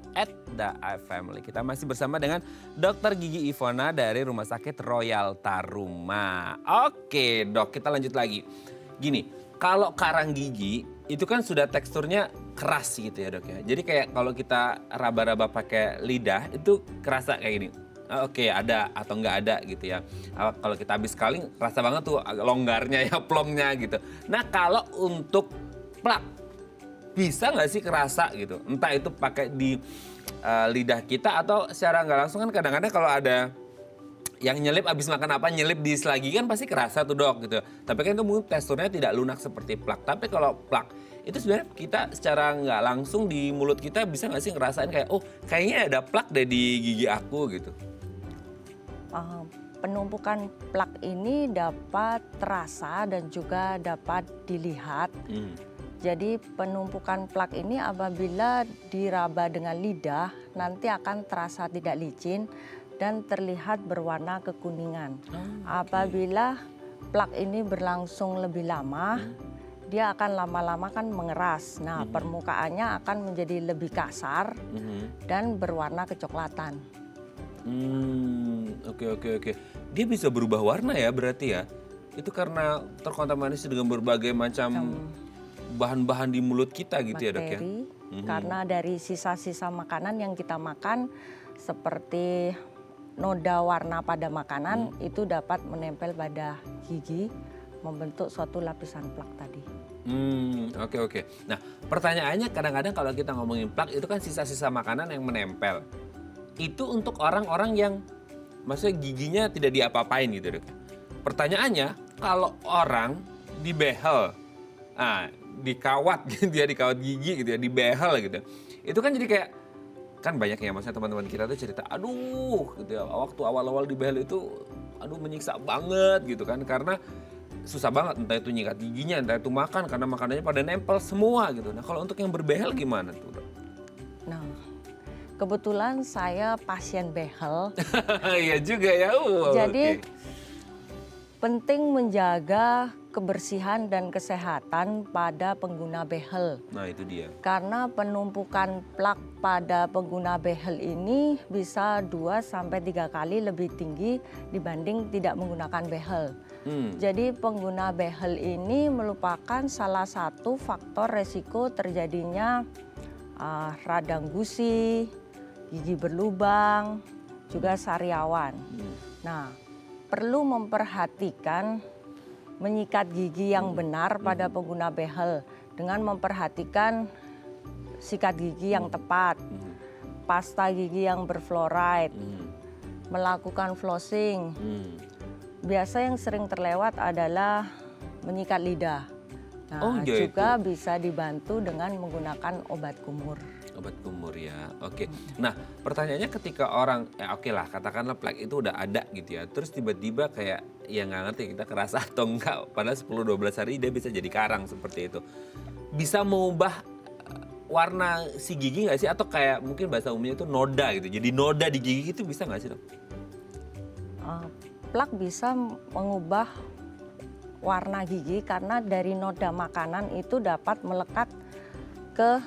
@daafamily. Kita masih bersama dengan Dr. Gigi Ivona dari Rumah Sakit Royal Taruma. Oke, Dok, kita lanjut lagi. Gini, kalau karang gigi itu kan sudah teksturnya keras gitu ya dok ya. Jadi kayak kalau kita raba-raba pakai lidah itu kerasa kayak gini. Oke, ada atau nggak ada gitu ya. Kalau kita habis kaling rasa banget tuh longgarnya ya, plongnya gitu. Nah kalau untuk plak bisa nggak sih kerasa gitu? Entah itu pakai di lidah kita atau secara nggak langsung kan kadang-kadang kalau ada yang nyelip abis makan apa nyelip di selagi kan pasti kerasa tuh dok gitu. Tapi kan itu mungkin teksturnya tidak lunak seperti plak. Tapi kalau plak itu sebenarnya kita secara nggak langsung di mulut kita bisa nggak sih ngerasain kayak oh kayaknya ada plak deh di gigi aku gitu. Penumpukan plak ini dapat terasa dan juga dapat dilihat. Jadi penumpukan plak ini apabila diraba dengan lidah nanti akan terasa tidak licin dan terlihat berwarna kekuningan. Apabila plak ini berlangsung lebih lama, dia akan lama-lama kan mengeras. Nah, permukaannya akan menjadi lebih kasar dan berwarna kecoklatan. Oke. Dia bisa berubah warna ya berarti ya? Itu karena terkontaminasi dengan berbagai macam bahan-bahan di mulut kita gitu ya dok ya? Karena dari sisa-sisa makanan yang kita makan seperti noda warna pada makanan itu dapat menempel pada gigi membentuk suatu lapisan plak tadi. Oke. Nah pertanyaannya kadang-kadang kalau kita ngomongin plak itu kan sisa-sisa makanan yang menempel. Itu untuk orang-orang yang maksudnya giginya tidak diapa-apain gitu dok. Pertanyaannya kalau orang dibehel, dikawat gitu ya, dikawat gigi gitu ya, dibehel gitu. Itu kan jadi kayak kan banyak ya maksudnya teman-teman kita tuh cerita aduh gitu ya waktu awal-awal dibehel itu aduh menyiksa banget gitu kan karena susah banget entah itu nyikat giginya entah itu makan karena makanannya pada nempel semua gitu. Nah kalau untuk yang berbehel gimana tuh dok? Nah kebetulan saya pasien behel. Iya juga ya. Jadi penting menjaga kebersihan dan kesehatan pada pengguna behel. Nah itu dia. Karena penumpukan plak pada pengguna behel ini bisa 2-3 kali lebih tinggi dibanding tidak menggunakan behel. Jadi pengguna behel ini merupakan salah satu faktor resiko terjadinya radang gusi, gigi berlubang, juga sariawan. Nah, perlu memperhatikan menyikat gigi yang benar pada pengguna behel dengan memperhatikan sikat gigi yang tepat, pasta gigi yang berfluoride, melakukan flossing. Biasa yang sering terlewat adalah menyikat lidah. Nah, juga bisa dibantu dengan menggunakan obat kumur. Obat kumur ya, oke. Nah pertanyaannya ketika orang, ya oke lah katakanlah plak itu udah ada gitu ya. Terus tiba-tiba kayak, ya nggak ngerti kita kerasa atau enggak. Padahal 10-12 hari dia bisa jadi karang seperti itu. Bisa mengubah warna si gigi nggak sih? Atau kayak mungkin bahasa umumnya itu noda gitu. Jadi noda di gigi itu bisa nggak sih dok? Plak bisa mengubah warna gigi karena dari noda makanan itu dapat melekat ke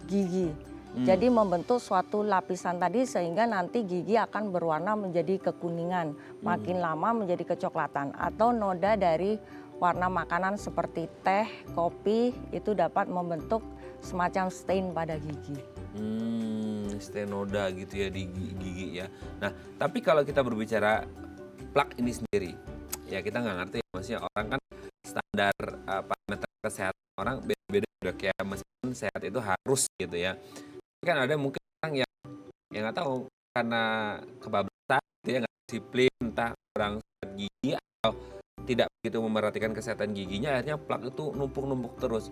gigi. Jadi membentuk suatu lapisan tadi sehingga nanti gigi akan berwarna menjadi kekuningan, makin lama menjadi kecoklatan. Atau noda dari warna makanan seperti teh, kopi itu dapat membentuk semacam stain pada gigi. Stain noda gitu ya di gigi ya. Nah tapi kalau kita berbicara plak ini sendiri, ya kita nggak ngerti. Maksudnya orang kan standar parameter kesehatan orang beda-beda. Kayak meskipun sehat itu harus gitu ya. Kan ada mungkin orang yang nggak tahu karena kebablasan gitu ya, nggak disiplin, entah kurang sehat gigi atau tidak begitu memerhatikan kesehatan giginya, akhirnya plak itu numpuk-numpuk terus.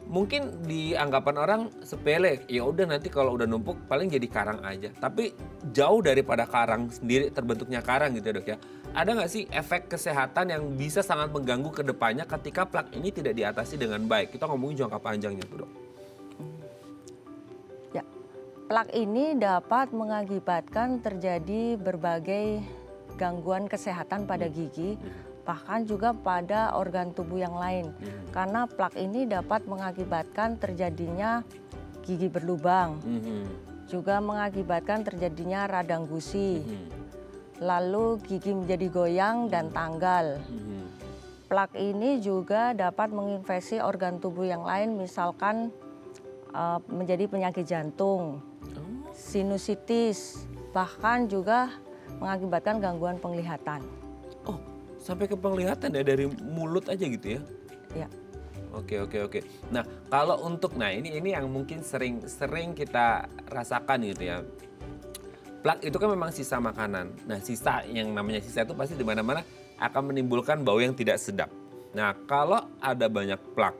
Mungkin di anggapan orang sepele, ya udah nanti kalau udah numpuk paling jadi karang aja. Tapi jauh daripada karang sendiri, terbentuknya karang gitu ya dok ya. Ada nggak sih efek kesehatan yang bisa sangat mengganggu ke depannya ketika plak ini tidak diatasi dengan baik? Kita ngomongin jangka panjangnya tuh dok. Ya, plak ini dapat mengakibatkan terjadi berbagai gangguan kesehatan pada gigi. Bahkan juga pada organ tubuh yang lain. Karena plak ini dapat mengakibatkan terjadinya gigi berlubang, juga mengakibatkan terjadinya radang gusi, lalu gigi menjadi goyang dan tanggal. Plak ini juga dapat menginfeksi organ tubuh yang lain, misalkan menjadi penyakit jantung, sinusitis, bahkan juga mengakibatkan gangguan penglihatan. Sampai ke penglihatan ya dari mulut aja gitu ya? Ya. Oke. Nah kalau untuk, ini yang mungkin sering kita rasakan gitu ya. Plak itu kan memang sisa makanan. Nah sisa, yang namanya sisa itu pasti di mana-mana akan menimbulkan bau yang tidak sedap. Nah kalau ada banyak plak,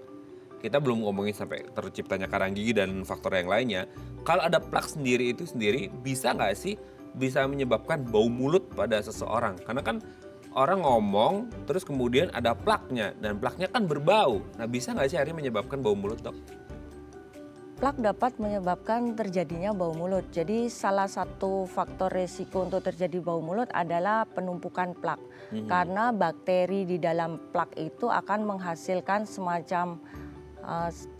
kita belum ngomongin sampai terciptanya karang gigi dan faktor yang lainnya. Kalau ada plak sendiri bisa nggak sih bisa menyebabkan bau mulut pada seseorang? Karena kan orang ngomong, terus kemudian ada plaknya, dan plaknya kan berbau. Nah bisa nggak sih akhirnya menyebabkan bau mulut dok? Plak dapat menyebabkan terjadinya bau mulut. Jadi salah satu faktor risiko untuk terjadi bau mulut adalah penumpukan plak. Karena bakteri di dalam plak itu akan menghasilkan semacam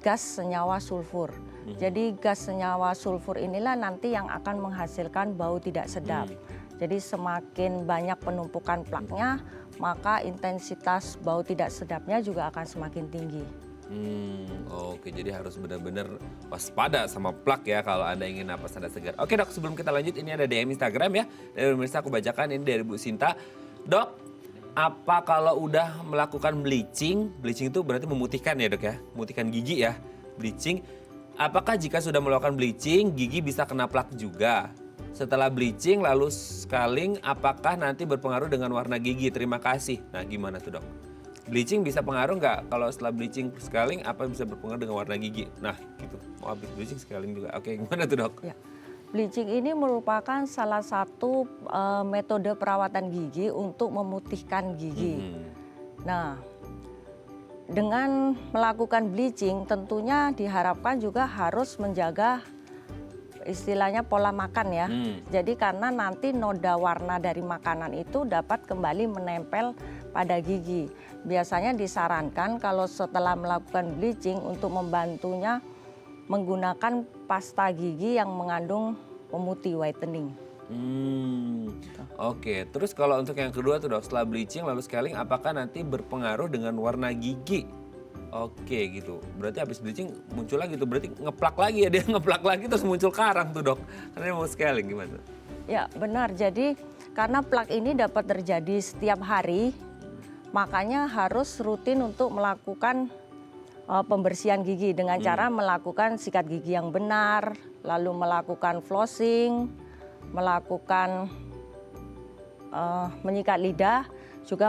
gas senyawa sulfur. Jadi gas senyawa sulfur inilah nanti yang akan menghasilkan bau tidak sedap. Jadi semakin banyak penumpukan plaknya, maka intensitas bau tidak sedapnya juga akan semakin tinggi. Oke, jadi harus benar-benar waspada sama plak ya kalau Anda ingin napas Anda segar. Oke dok, sebelum kita lanjut, ini ada DM Instagram ya. Dari pemirsa aku bacakan, ini dari Bu Sinta. Dok, apa kalau udah melakukan bleaching? Bleaching itu berarti memutihkan ya dok ya? Memutihkan gigi ya, bleaching. Apakah jika sudah melakukan bleaching, gigi bisa kena plak juga? Setelah bleaching lalu scaling, apakah nanti berpengaruh dengan warna gigi? Terima kasih. Nah gimana tuh dok? Bleaching bisa pengaruh nggak? Kalau setelah bleaching scaling, apa bisa berpengaruh dengan warna gigi? Nah gitu, mau habis bleaching scaling juga. Oke, gimana tuh dok? Ya. Bleaching ini merupakan salah satu metode perawatan gigi untuk memutihkan gigi. Nah, dengan melakukan bleaching tentunya diharapkan juga harus menjaga istilahnya pola makan ya. Jadi karena nanti noda warna dari makanan itu dapat kembali menempel pada gigi. Biasanya disarankan kalau setelah melakukan bleaching untuk membantunya menggunakan pasta gigi yang mengandung pemutih whitening. Oke, terus kalau untuk yang kedua tuh dok, setelah bleaching lalu scaling, apakah nanti berpengaruh dengan warna gigi? Oke gitu, berarti habis bleaching muncul lagi tuh, berarti ngeplak lagi ya, dia ngeplak lagi terus muncul karang tuh dok, karena dia mau scaling gimana? Ya benar, jadi karena plak ini dapat terjadi setiap hari, makanya harus rutin untuk melakukan pembersihan gigi dengan cara melakukan sikat gigi yang benar, lalu melakukan flossing, melakukan menyikat lidah, juga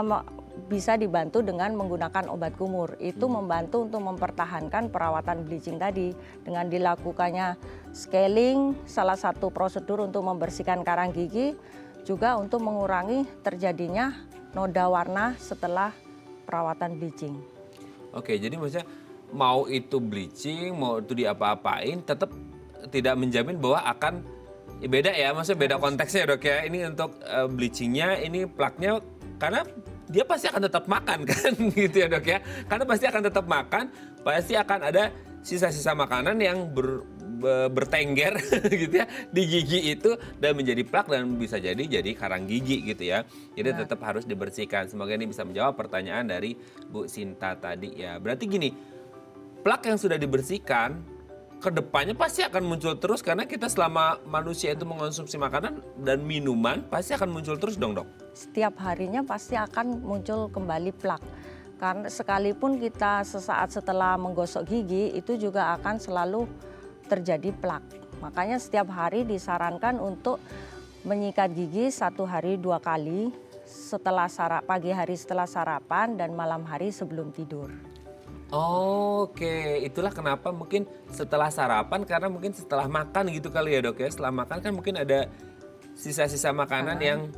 bisa dibantu dengan menggunakan obat kumur. Itu membantu untuk mempertahankan perawatan bleaching tadi. Dengan dilakukannya scaling, salah satu prosedur untuk membersihkan karang gigi, juga untuk mengurangi terjadinya noda warna setelah perawatan bleaching. Oke, jadi maksudnya mau itu bleaching, mau itu diapa-apain, tetap tidak menjamin bahwa akan beda ya, maksudnya beda konteksnya ya dok ya. Ini untuk bleachingnya, ini plaknya, karena dia pasti akan tetap makan kan gitu ya dok ya. Karena pasti akan tetap makan, pasti akan ada sisa-sisa makanan yang bertengger gitu ya di gigi itu dan menjadi plak dan bisa jadi karang gigi gitu ya. Jadi tetap harus dibersihkan. Semoga ini bisa menjawab pertanyaan dari Bu Sinta tadi ya. Berarti gini, plak yang sudah dibersihkan kedepannya pasti akan muncul terus karena kita selama manusia itu mengonsumsi makanan dan minuman pasti akan muncul terus dong dok. Setiap harinya pasti akan muncul kembali plak. Karena sekalipun kita sesaat setelah menggosok gigi itu juga akan selalu terjadi plak. Makanya setiap hari disarankan untuk menyikat gigi 1 hari 2 kali setelah pagi hari setelah sarapan dan malam hari sebelum tidur. Oke, itulah kenapa mungkin setelah sarapan karena mungkin setelah makan gitu kali ya dok ya. Setelah makan kan mungkin ada sisa-sisa makanan yang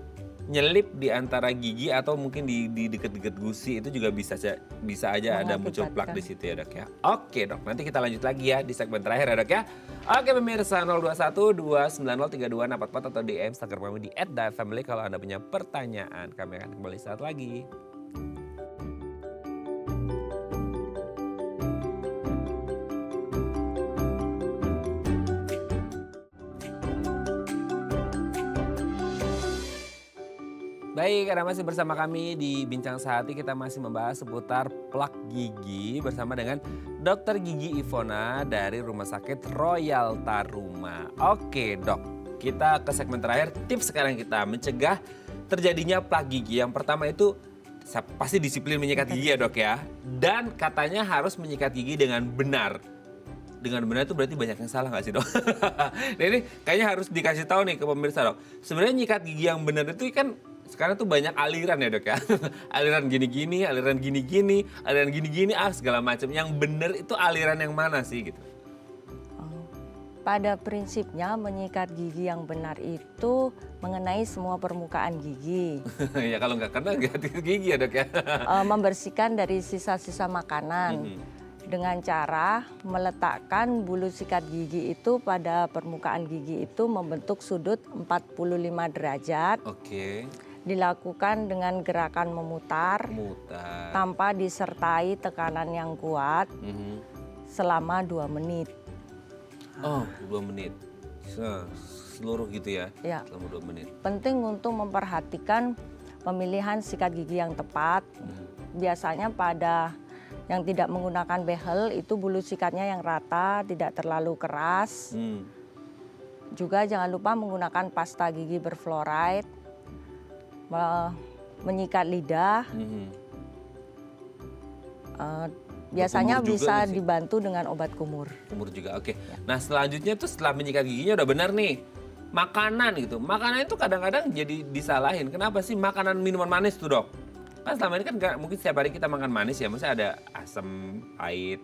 nyelip di antara gigi atau mungkin di deket-deket gusi, itu juga bisa aja ada muncul plak di situ ya dok ya. Oke dok, nanti kita lanjut lagi ya di segmen terakhir ya dok ya. Oke pemirsa, 021 290 3244 atau DM Instagram kami di @dafamily kalau Anda punya pertanyaan. Kami akan kembali saat lagi. Baik, Anda masih bersama kami di Bincang Sehati. Kita masih membahas seputar plak gigi bersama dengan Dr. Gigi Ivona dari Rumah Sakit Royal Taruma. Oke dok, kita ke segmen terakhir. Tips sekarang kita mencegah terjadinya plak gigi. Yang pertama itu pasti disiplin menyikat gigi ya dok ya. Dan katanya harus menyikat gigi dengan benar. Dengan benar itu berarti banyak yang salah nggak sih dok? Nah ini kayaknya harus dikasih tahu nih ke pemirsa dok. Sebenarnya nyikat gigi yang benar itu kan sekarang tuh banyak aliran ya dok ya. Aliran gini-gini, aliran gini-gini, aliran gini-gini, segala macam. Yang benar itu aliran yang mana sih gitu? Pada prinsipnya menyikat gigi yang benar itu mengenai semua permukaan gigi. Ya kalau nggak kena ganti gigi ya dok ya. Membersihkan dari sisa-sisa makanan. Dengan cara meletakkan bulu sikat gigi itu pada permukaan gigi itu membentuk sudut 45 derajat. Oke. Dilakukan dengan gerakan memutar tanpa disertai tekanan yang kuat selama 2 menit. Oh, 2 menit. Seluruh gitu ya? Ya. Selama 2 menit. Penting untuk memperhatikan pemilihan sikat gigi yang tepat. Biasanya pada yang tidak menggunakan behel itu bulu sikatnya yang rata, tidak terlalu keras. Juga jangan lupa menggunakan pasta gigi berfluoride. Menyikat lidah, biasanya bisa dibantu dengan obat kumur. Kumur juga, oke. Ya. Nah selanjutnya tuh setelah menyikat giginya udah benar nih, makanan gitu. Makanan itu kadang-kadang jadi disalahin. Kenapa sih makanan minuman manis tuh dok? Kan selama ini kan mungkin setiap hari kita makan manis ya, maksudnya ada asam, pahit,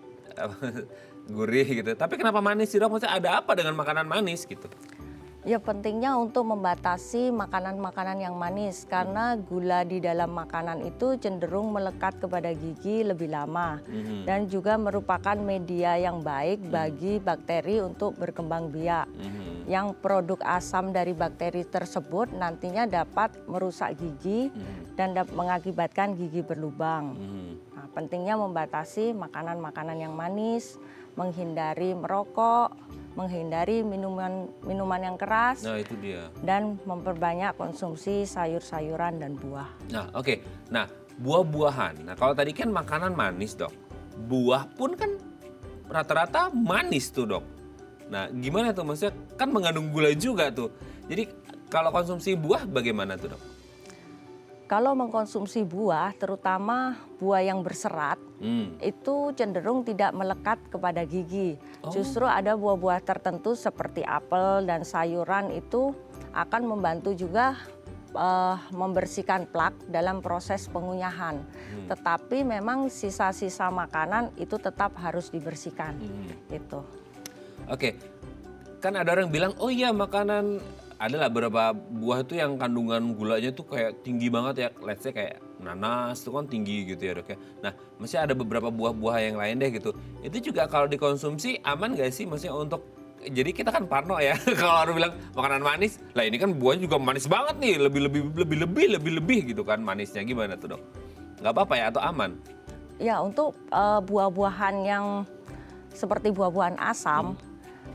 gurih gitu. Tapi kenapa manis sih dok? Maksudnya ada apa dengan makanan manis gitu? Ya pentingnya untuk membatasi makanan-makanan yang manis karena gula di dalam makanan itu cenderung melekat kepada gigi lebih lama dan juga merupakan media yang baik bagi bakteri untuk berkembang biak. yang produk asam dari bakteri tersebut nantinya dapat merusak gigi dan mengakibatkan gigi berlubang. Nah, pentingnya membatasi makanan-makanan yang manis, menghindari merokok, menghindari minuman yang keras. Nah itu dia. Dan memperbanyak konsumsi sayur-sayuran dan buah. Nah oke, nah buah-buahan. Nah kalau tadi kan makanan manis dok, buah pun kan rata-rata manis tuh dok. Nah gimana tuh, maksudnya kan mengandung gula juga tuh. Jadi kalau konsumsi buah bagaimana tuh dok? Kalau mengkonsumsi buah, terutama buah yang berserat, itu cenderung tidak melekat kepada gigi. Justru ada buah-buah tertentu seperti apel dan sayuran itu akan membantu juga membersihkan plak dalam proses pengunyahan. Tetapi memang sisa-sisa makanan itu tetap harus dibersihkan. Gitu. Oke, kan ada orang bilang, oh iya makanan, adalah beberapa buah itu yang kandungan gulanya tuh kayak tinggi banget ya. Let's say kayak nanas itu kan tinggi gitu ya dok ya. Nah masih ada beberapa buah-buah yang lain deh gitu. Itu juga kalau dikonsumsi aman gak sih? Maksudnya untuk, jadi kita kan parno ya. Kalau orang bilang makanan manis, lah ini kan buahnya juga manis banget nih. Lebih gitu kan manisnya. Gimana tuh dok? Gak apa-apa ya atau aman? Ya untuk buah-buahan yang seperti buah-buahan asam,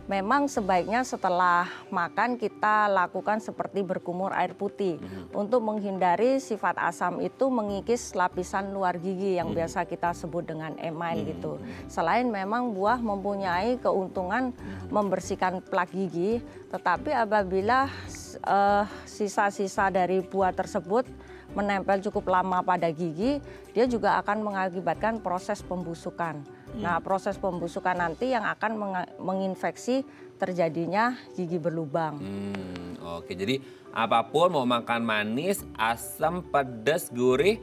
memang sebaiknya setelah makan kita lakukan seperti berkumur air putih untuk menghindari sifat asam itu mengikis lapisan luar gigi yang biasa kita sebut dengan emain gitu. Selain memang buah mempunyai keuntungan membersihkan plak gigi, tetapi apabila sisa-sisa dari buah tersebut menempel cukup lama pada gigi, dia juga akan mengakibatkan proses pembusukan. Nah, proses pembusukan nanti yang akan menginfeksi terjadinya gigi berlubang. Oke, jadi apapun mau makan manis, asam, pedas, gurih,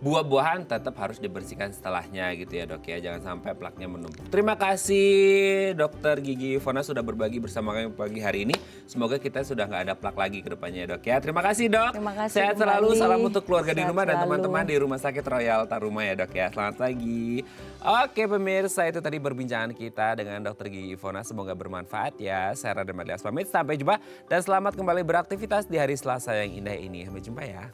buah-buahan tetap harus dibersihkan setelahnya gitu ya dok ya. Jangan sampai plaknya menumpuk. Terima kasih dokter Gigi Ivona sudah berbagi bersama kami pagi hari ini. Semoga kita sudah nggak ada plak lagi ke depannya ya dok ya. Terima kasih dok. Terima kasih Sehat kembali. selalu, salam untuk keluarga di Sehat rumah dan selalu. teman-teman di Rumah Sakit Royal Taruma ya dok ya. Selamat pagi. Oke pemirsa, itu tadi perbincangan kita dengan dokter Gigi Ivona. Semoga bermanfaat ya. Saya Raden Madlias pamit, sampai jumpa dan selamat kembali beraktivitas di hari Selasa yang indah ini. Sampai jumpa ya.